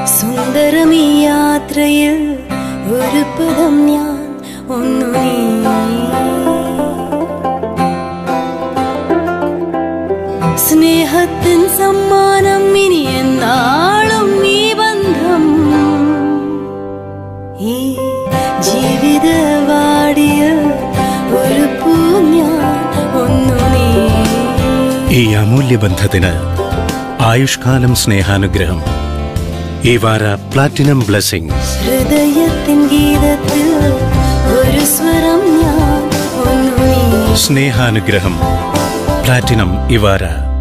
സുന്ദരമീ യാത്രയിൽ ഒരു പദം ഞാൻ ഒന്നു നീ. സ്നേഹത്തിൻ സമ്മാനം ഇനി എന്നാളും ഈ ബന്ധം. ഈ ജീവിതവാടിയ ഒരു പൂ ഞാൻ ഒന്നു നീ. ഈ അമൂല്യ ബന്ധത്തിന് ആയുഷ്കാലം സ്നേഹാനുഗ്രഹം. ഇവാര പ്ലാറ്റിനം ബ്ലെസ്സിംഗ്സ്. ഹൃദയത്തിൻ ഗീതത്തിൽ ഒരു സ്വരം ഞാൻ ഒന്നു നീ. സ്നേഹാനുഗ്രഹം പ്ലാറ്റിനം ഇവാര.